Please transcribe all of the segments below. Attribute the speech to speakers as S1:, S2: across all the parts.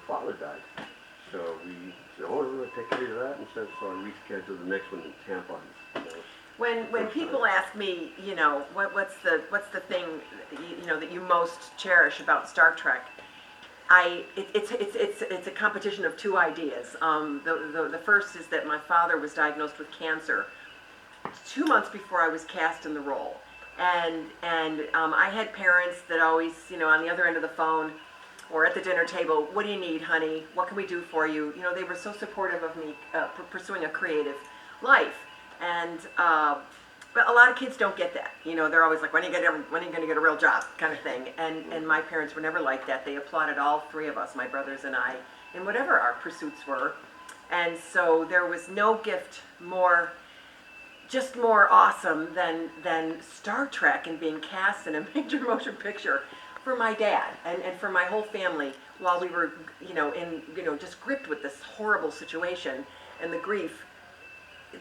S1: father died. So we said, oh, we're going to take care of that instead. So I rescheduled the next one in Tampa.
S2: When people ask me, you know, what's the thing, you know, that you most cherish about Star Trek, it's a competition of two ideas. The first is that my father was diagnosed with cancer 2 months before I was cast in the role, and I had parents that always, you know, on the other end of the phone or at the dinner table, what do you need, honey? What can we do for you? You know, they were so supportive of me pursuing a creative life. And but a lot of kids don't get that. You know, they're always like, when are you going to get a real job, kind of thing. And my parents were never like that. They applauded all three of us, my brothers and I, in whatever our pursuits were. And so there was no gift more awesome than Star Trek and being cast in a major motion picture for my dad and for my whole family while we were, just gripped with this horrible situation and the grief.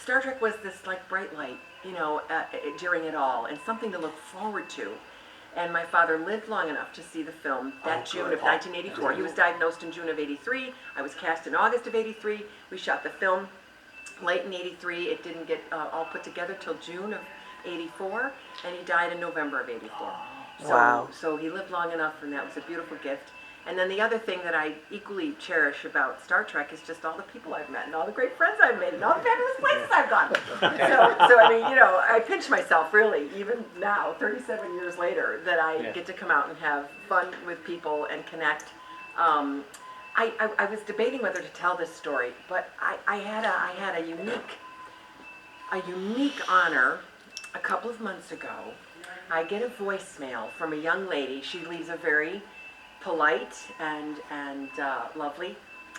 S2: Star Trek was this like bright light, during it all, and something to look forward to. And my father lived long enough to see the film that June of 1984. He was diagnosed in June of 83. I was cast in August of 83. We shot the film late in 83. It didn't get all put together till June of 84, and he died in November of 84.
S3: Wow.
S2: So he lived long enough, and that was a beautiful gift. And then the other thing that I equally cherish about Star Trek is just all the people I've met and all the great friends I've made and all the fabulous places I've gone. So I mean, I pinch myself really, even now, 37 years later, that I get to come out and have fun with people and connect. I was debating whether to tell this story, but I had a unique honor a couple of months ago. I get a voicemail from a young lady. She leaves a very polite and lovely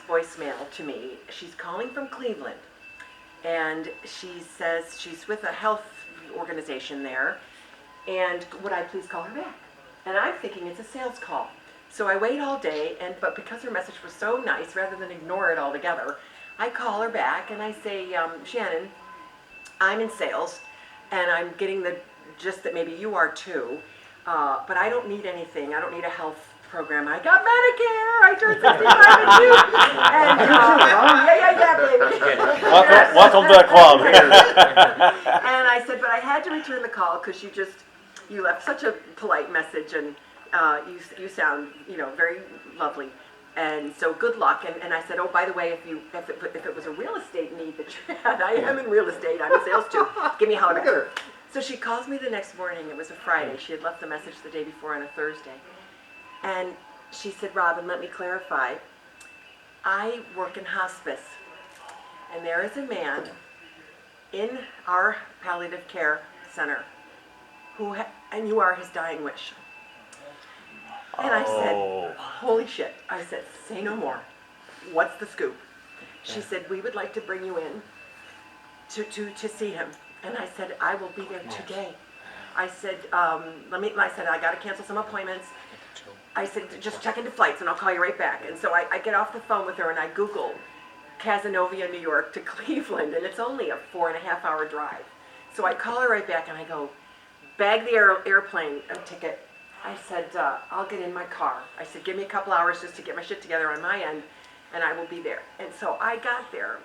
S2: voicemail to me. She's calling from Cleveland, and she says she's with a health organization there, and would I please call her back? And I'm thinking it's a sales call. So I wait all day, but because her message was so nice, rather than ignore it altogether, I call her back and I say, Shannon, I'm in sales, and I'm getting the gist that maybe you are too, but I don't need anything. I don't need a health program. I got Medicare. I turned 65 in June. Baby.
S3: Welcome to the club.
S2: And I said, but I had to return the call because you left such a polite message, and you sound, very lovely. And so good luck. And I said, oh, by the way, if it was a real estate need that you had, I am in real estate. I'm in sales too. Give me a holler back. So she calls me the next morning. It was a Friday. She had left the message the day before on a Thursday. And she said, Robin, let me clarify. I work in hospice, and there is a man in our palliative care center and you are his dying wish. And I said, holy shit. I said, say no more. What's the scoop? She said, we would like to bring you in to see him. And I said, I will be there today. I said, I said, I got to cancel some appointments. I said, just check into flights and I'll call you right back. And so I get off the phone with her and I Google Casanova, New York to Cleveland, and it's only a 4.5 hour drive. So I call her right back and I go, bag the airplane ticket. I said, I'll get in my car. I said, give me a couple hours just to get my shit together on my end, and I will be there. And so I got there,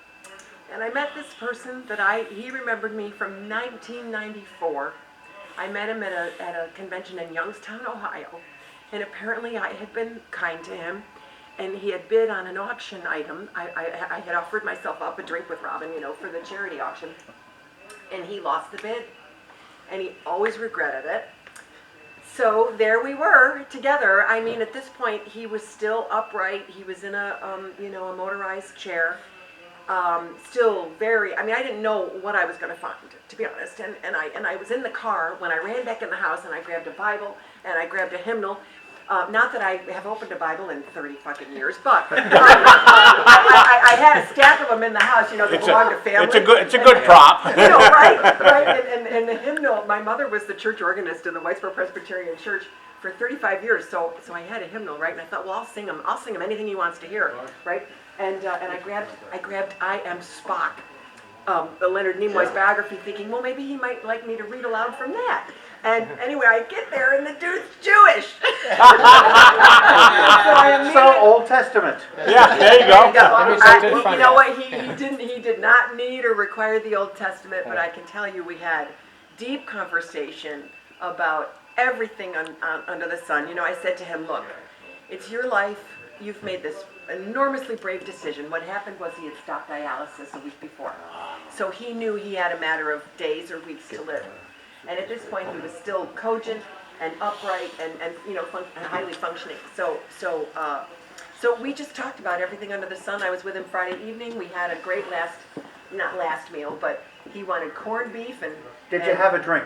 S2: and I met this person that he remembered me from 1994. I met him at a convention in Youngstown, Ohio, and apparently I had been kind to him, and he had bid on an auction item. I had offered myself up a drink with Robin, for the charity auction, and he lost the bid, and he always regretted it. So there we were together. I mean, at this point, he was still upright. He was in a motorized chair. Still very. I mean, I didn't know what I was going to find, to be honest. And I was in the car when I ran back in the house, and I grabbed a Bible and I grabbed a hymnal. Not that I have opened a Bible in 30 fucking years, but I had a stack of them in the house, that belonged to family.
S3: It's a good prop.
S2: Right. And the hymnal, my mother was the church organist in the Whitesboro Presbyterian Church for 35 years, so I had a hymnal, right? And I thought, well, I'll sing him anything he wants to hear, right? And I grabbed I Am Spock, Leonard Nimoy's biography, thinking, well, maybe he might like me to read aloud from that. And anyway, I get there and the dude's Jewish.
S4: So Old Testament.
S3: Yeah, there you
S2: There you
S3: go.
S2: go.
S5: Let me start to
S2: You
S5: find
S2: know
S5: out.
S2: what? He did not need or require the Old Testament, but I can tell you we had deep conversation about everything under the sun. You know, I said to him, look, it's your life. You've made this enormously brave decision. What happened was he had stopped dialysis a week before. So he knew he had a matter of days or weeks to live. And at this point, he was still cogent and upright and you know, highly functioning. So we just talked about everything under the sun. I was with him Friday evening. We had a great not last meal, but he wanted corned beef and.
S4: Did you have a drink?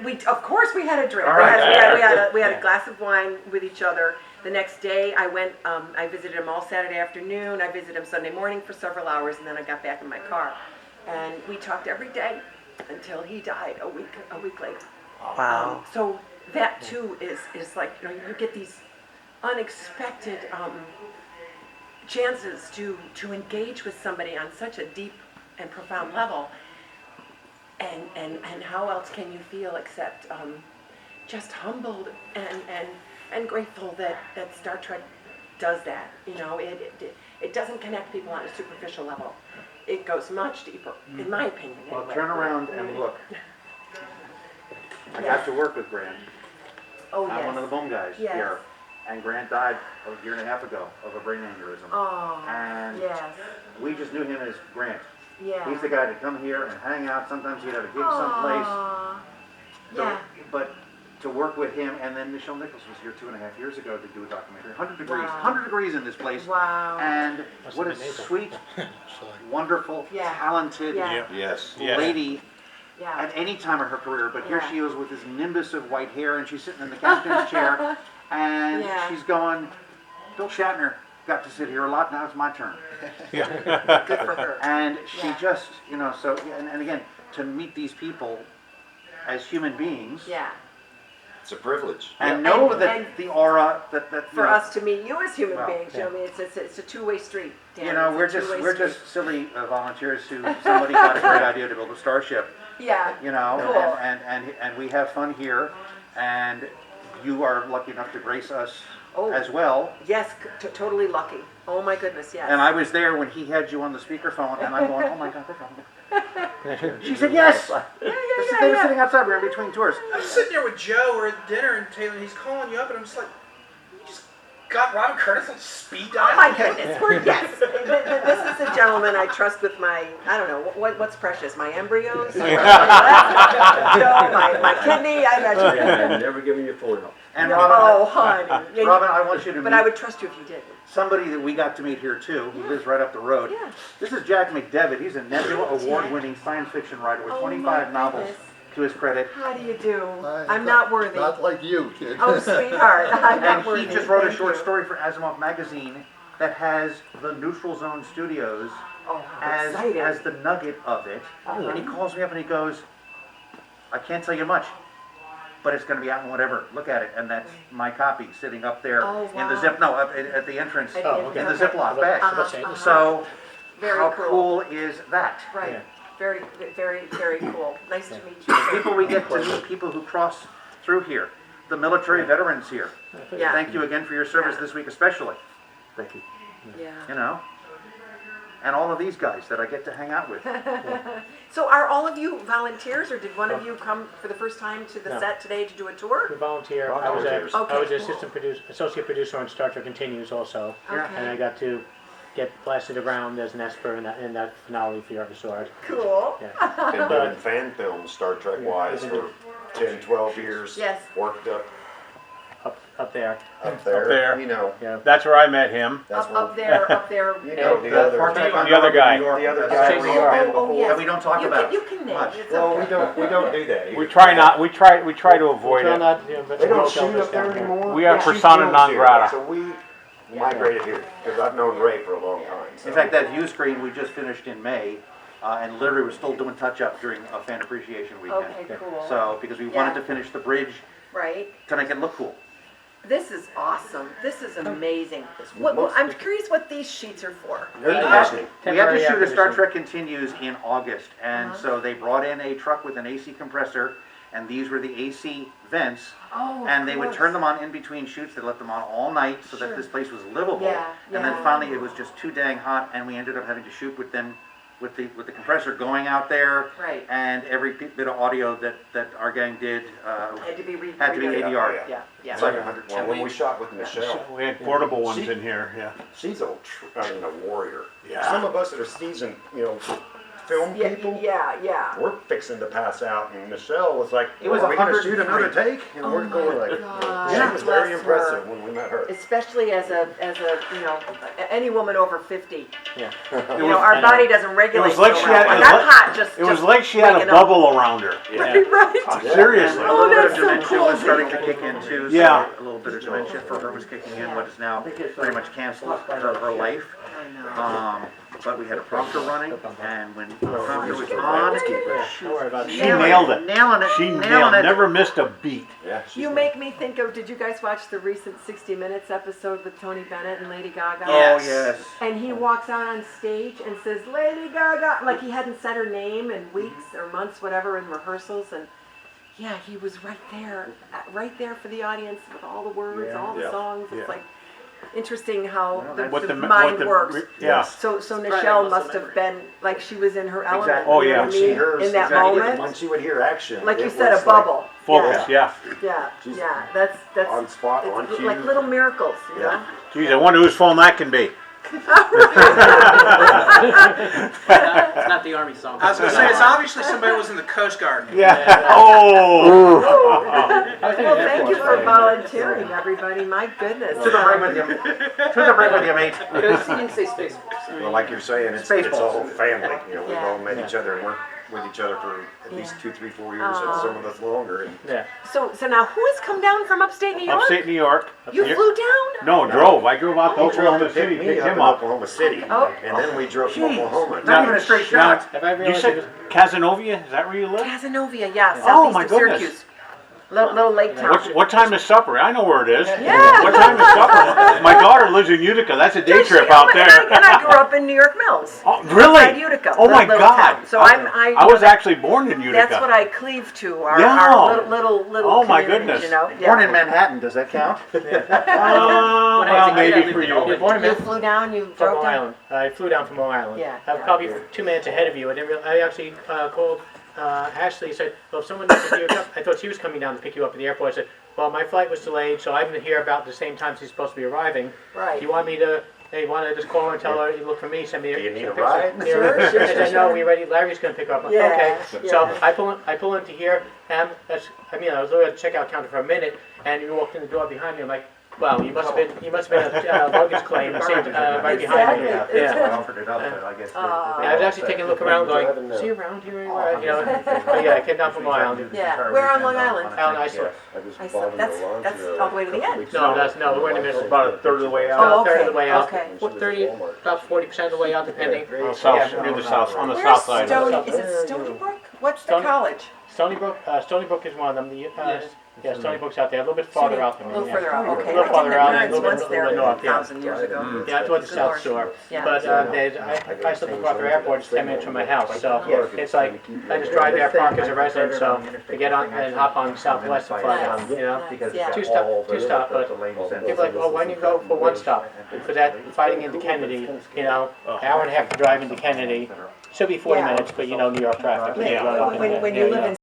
S2: We of course we had a drink.
S4: All right.
S2: We had a glass of wine with each other. The next day I went. I visited him all Saturday afternoon. I visited him Sunday morning for several hours, and then I got back in my car, and we talked every day until he died a week later.
S3: Wow.
S2: So that too is like, you know, you get these unexpected chances to engage with somebody on such a deep and profound level. And how else can you feel except just humbled and grateful that Star Trek does that. You know, it doesn't connect people on a superficial level. It goes much deeper, in my opinion.
S4: Well,
S2: anyway.
S4: turn around and look. I got to work with Grant.
S2: Oh,
S4: I'm
S2: yes.
S4: one of the boom guys
S2: Yes.
S4: here. And Grant died a year and a half ago of a brain aneurysm.
S2: Oh,
S4: And
S2: yes.
S4: we just knew him as Grant.
S2: Yeah.
S4: He's the guy to come here and hang out. Sometimes he'd have a gig someplace.
S2: Aw.
S4: So-
S2: Yeah.
S4: But to work with him, and then Michelle Nichols was here 2.5 years ago to do a documentary. 100 degrees.
S2: Wow.
S4: 100 degrees in this place.
S2: Wow.
S4: And
S5: Must
S4: what a
S5: have been April.
S4: sweet, wonderful,
S2: Yeah.
S4: talented
S2: Yeah.
S1: Yes.
S3: Yes.
S4: lady
S2: Yeah.
S4: at any time of her career. But here
S2: Yeah.
S4: she is with this nimbus of white hair, and she's sitting in the captain's chair, and
S2: Yeah.
S4: she's going, Bill Shatner got to sit here a lot, now it's my turn.
S2: Good for her.
S4: And she
S2: Yeah.
S4: just, you know, so, and again, to meet these people as human beings,
S2: Yeah.
S1: It's a privilege.
S4: and know
S2: And-
S4: that
S2: and
S4: the aura that you
S2: For
S4: know,
S2: us to meet you as human
S4: Well,
S2: beings, you know, I mean, it's a two-way street. Dan.
S4: you know,
S2: It's a two-way
S4: we're
S2: street.
S4: just silly volunteers who somebody got a great idea to build a starship,
S2: Yeah.
S4: you know,
S2: Cool.
S4: and we have fun here, and you are lucky enough to grace us
S2: Oh.
S4: as well.
S2: Yes, totally lucky. Oh my goodness, yes.
S4: And I was there when he had you on the speakerphone, and I'm going, oh my God, they're coming. She said yes. They were sitting outside. We were in between tours.
S6: I'm sitting there with Joe. We're at dinner, and Taylor, he's calling you up, and I'm just like, you just got Robin Curtis on speed dial?
S2: Oh my goodness, yes. This is a gentleman I trust with my, I don't know, what's precious, my embryos? my kidney, I got you.
S1: Yeah, never giving you full help.
S4: And
S2: Oh,
S4: Robin,
S2: honey. Yeah,
S4: Robin, I want you to
S2: but
S4: meet
S2: I would trust you if you did.
S4: somebody that we got to meet here too, who lives right up the road.
S2: Yeah.
S4: This is Jack McDevitt. He's a Nebula Award-winning science fiction writer with
S2: Oh,
S4: 25
S2: my
S4: novels
S2: goodness.
S4: to his credit.
S2: How do you do?
S7: Hi.
S2: I'm not worthy.
S7: Not like you, kid.
S2: Oh, sweetheart, I'm not
S4: And
S2: worthy.
S4: he just wrote a
S2: Thank
S4: short
S2: you.
S4: story for Asimov magazine that has the Neutral Zone Studios
S2: Oh, how exciting.
S4: as the nugget of it. And he calls me up and he goes, I can't tell you much, but it's going to be out in whatever. Look at it. And that's my copy sitting up there
S2: Oh,
S4: in the
S2: wow.
S4: zip, no, up at the entrance,
S2: At
S5: Oh,
S2: the
S5: okay.
S4: in the
S2: entrance.
S4: Ziploc bag.
S2: Uh-huh.
S4: So
S2: Very
S4: how
S2: cool.
S4: cool is that?
S2: Right.
S5: Yeah.
S2: Very, very, very cool. Nice to meet you.
S4: People we get to meet, people who cross through here, the military veterans here.
S2: Yeah.
S4: Thank you again for your service
S2: Yeah.
S4: this week especially. Thank you.
S2: Yeah.
S4: You know? And all of these guys that I get to hang out with.
S2: So are all of you volunteers, or did one of you come for the first time to the
S5: No.
S2: set today to do a tour?
S5: We volunteer.
S1: Volunteers.
S5: I was
S2: Okay,
S5: an
S2: cool.
S5: associate producer on Star Trek Continues also,
S4: Yeah.
S5: and I got to get blasted around as an Esper in that finale for Your Sword.
S2: Cool.
S5: Yeah.
S8: Been doing fan films, Star Trek wise, for 10, 12 years.
S2: Yes.
S8: Worked
S5: Up there.
S8: up there.
S3: there.
S8: You know,
S5: Yeah.
S3: That's where I met him.
S8: that's
S2: Up there, up there.
S8: You know, the
S4: That
S8: other,
S4: part that
S3: The other guy.
S8: the other
S4: That's
S8: guy
S4: Chasing
S8: we've
S4: Your
S8: been
S4: Heart.
S2: Oh,
S8: before.
S2: yes.
S4: That we don't talk
S2: You
S4: about
S2: you can name
S4: much.
S2: it. It's
S8: Well,
S2: okay.
S8: we don't do that.
S3: We try not. We try to avoid
S5: Try
S3: it.
S5: not, you know, but
S8: They don't
S5: promote
S8: shoot
S5: Elvis
S8: up there
S5: down here.
S8: anymore.
S3: We are
S2: Yeah.
S3: persona
S8: She
S3: non
S8: films here,
S3: grata.
S8: So we migrated here because I've known Ray for a long time. So.
S4: In fact, that view screen we just finished in May, and literally we're still doing touch-up during a fan appreciation weekend.
S2: Okay, cool.
S4: So, because we
S2: Yeah.
S4: wanted to finish the bridge
S2: Right.
S4: to make it look cool.
S2: This is awesome. This is amazing. What, I'm curious what these sheets are for.
S4: We
S8: Air
S4: had,
S8: conditioning.
S4: we had to
S5: Temporary
S4: shoot a Star
S5: acquisition.
S4: Trek Continues in August, and so they brought in a truck with an AC compressor, and these were the AC vents.
S2: Oh, of
S4: And they would
S2: course.
S4: turn them on in between shoots. They let them on all night so that
S2: Sure.
S4: this place was livable.
S2: Yeah,
S4: And then
S2: yeah.
S4: finally, it was just too dang hot, and we ended up having to shoot with them, with the compressor going out there.
S2: Right.
S4: And every bit of audio that our gang did
S2: Had to be
S4: had to be
S2: redone.
S4: ADR.
S2: Yeah, yeah.
S8: It's like 100, well, when we shot with Michelle,
S3: We had portable ones in here, yeah.
S8: she's a warrior.
S3: Yeah.
S8: Some of us that are seasoned, film
S2: Yeah,
S8: people,
S2: yeah.
S8: we're fixing to pass out, and Michelle was like,
S4: It was
S8: "Are we gonna shoot
S4: 103.
S8: another take?" And
S2: Oh
S8: we're going
S2: my
S8: like,
S2: God.
S8: she was very
S2: Bless
S8: impressive
S2: her.
S8: when we met her.
S2: Especially as a any woman over 50.
S5: Yeah.
S2: Our body doesn't regulate.
S3: was like
S2: so
S3: she
S2: well.
S3: had-
S2: Like
S3: it was
S2: I'm
S3: like-
S2: hot. Just
S3: It was
S2: just
S3: like she had a
S2: waking up.
S3: bubble around her.
S2: Right.
S3: Seriously.
S4: A little bit
S2: that's
S4: of
S2: so
S4: dementia
S2: cool.
S4: was starting to kick in too. So
S3: Yeah.
S4: a little bit of dementia for her was kicking in. What is now pretty much canceled her life. But we had a prompter running, and when the prompter was on,
S5: Don't worry about it.
S3: She nailed it.
S4: Nailing it.
S3: She
S4: nailing it.
S3: never missed a beat.
S8: Yeah, she's
S2: You make me think of. Did you guys watch the recent 60 Minutes episode with Tony Bennett and Lady Gaga?
S4: Oh yes.
S2: And he walks out on stage and says, Lady Gaga, like he hadn't said her name in weeks or months, whatever, in rehearsals. And yeah, he was right there for the audience with all the words, all the
S8: Yeah.
S2: songs. It's
S3: Yeah.
S2: like interesting how the
S3: What
S2: mind works.
S3: Yeah.
S2: So
S6: Probably
S2: Nichelle
S6: muscle
S2: must have
S6: memory.
S2: been, like she was in her element.
S4: Exactly.
S3: Oh,
S2: you know
S3: yeah.
S2: what I
S8: see
S2: mean?
S8: hers
S2: In that
S8: exactly.
S2: moment.
S8: When she would hear action,
S2: Like you
S8: it
S2: said,
S8: was
S2: a bubble.
S3: Focus, yeah.
S2: Yeah,
S8: She's
S2: yeah. That's
S8: on spot, on
S2: it's
S8: cue.
S2: like little miracles, you know?
S3: Geez, I wonder whose phone that can be.
S7: It's not the Army song.
S6: I was gonna say it's obviously somebody who was in the Coast Guard.
S3: Yeah. Oh.
S5: I was thinking
S2: Well,
S5: Air
S2: thank
S5: Force,
S2: you for
S5: right?
S2: volunteering, everybody. My goodness.
S4: To the ring with you. To the ring with you, mate.
S7: Because he didn't say Space Force.
S8: Well, like you're saying, it's a
S4: Spaceballs.
S8: whole family. We've
S2: Yeah.
S8: all met each other and worked with each other for at least 2, 3, 4 years, and some of us longer. And
S5: Yeah.
S2: So now who has come down from upstate New York?
S3: Upstate New York.
S2: You flew down?
S3: No, drove. I drove out to
S8: he drove
S3: Oklahoma
S8: to
S3: City,
S8: pick me
S3: picked
S8: up
S3: him
S8: in
S3: up.
S8: Oklahoma City,
S2: Oh.
S8: and then we drove from
S4: Jeez.
S8: Oklahoma.
S4: Not even a straight shot.
S5: Have I
S3: You
S5: realized
S3: said Cazenovia? Is that where you live?
S2: Cazenovia, yeah, southeast
S3: Oh, my
S2: of
S3: goodness.
S2: Syracuse. Little lake town.
S3: What time is supper? I know where it is.
S2: Yeah.
S3: What time is supper? My daughter lives in Utica. That's a day
S2: Does she?
S3: trip out there.
S2: And I grew up in New York Mills.
S3: Oh, really?
S2: Outside Utica.
S3: Oh my
S2: little
S3: God!
S2: town. So
S3: I was actually born in Utica.
S2: That's what I cleave to. Our,
S3: Yeah.
S2: our little
S3: Oh, my
S2: community,
S3: goodness.
S2: You know?
S4: Born in Manhattan, does that count?
S3: Well, maybe for
S5: You're
S3: you.
S5: born in
S2: You
S5: Memphis.
S2: flew down. You
S5: From
S2: drove
S5: Long
S2: down.
S5: Island. I flew down from Long Island.
S2: Yeah,
S5: I'm
S2: yeah.
S5: probably 2 minutes ahead of you. I actually called Ashley and said, well, if someone needs to pick you up, I thought she was coming down to pick you up at the airport. I said, well, my flight was delayed, so I'm here about the same time she's supposed to be arriving.
S2: Right.
S5: Do you want me to, hey, you want to just call her and tell her, you look for me, send me
S8: Do you need
S5: some
S8: a ride?
S5: pictures?"
S2: Sure,
S5: I said, no,
S2: sure.
S5: we ready, Larry's going to pick her up. I'm like,
S2: Yeah,
S5: okay. So
S2: yeah.
S5: I pull into here, and I was looking at the checkout counter for a minute, and you walked in the door behind me. I'm like, well, you must have been a luggage claim right behind me.
S2: Exactly.
S5: Yeah.
S4: I offered it up, but I guess.
S5: I was actually taking a look around, going, is he around here anywhere? You know, but yeah, I came down from Long Island.
S2: Yeah. Where on Long Island?
S5: Out in Iceland.
S2: I saw, that's all the way to the end.
S5: No, we're in the middle.
S3: About a third of the way out.
S2: Oh,
S5: About a third of
S2: okay,
S5: the way out.
S2: okay.
S5: 30, about 40% of the way out, depending.
S3: On the south,
S5: Yeah.
S3: near the south, on the
S2: Where's
S3: south side.
S2: Stony? Is it Stony Brook? What's the
S5: Stony-
S2: college?
S5: Stony Brook is one of them. Stony Brook's out there, a little bit farther out than
S2: A
S5: me.
S2: little
S5: yeah.
S2: further out. Okay.
S5: A little farther out,
S2: My
S5: and a
S2: parents
S5: little
S2: once
S5: bit
S2: there
S5: north, yeah.
S2: 1,000 years ago.
S5: Yeah, towards the
S2: Good
S5: South
S2: Lord.
S5: Shore.
S2: Yeah.
S5: But I still MacArthur Airport is 10 minutes from my house, so it's like I just drive there, park as a resident, so to get on and hop on Southwest and fly down, you know.
S4: Because
S2: Yeah.
S5: Two stop, but people are like, well, why don't you go for one stop? For that fighting into Kennedy, you know, hour and a half to drive into Kennedy. Should be 40
S2: Yeah.
S5: minutes, but you know New York traffic.
S2: Yeah, when you live in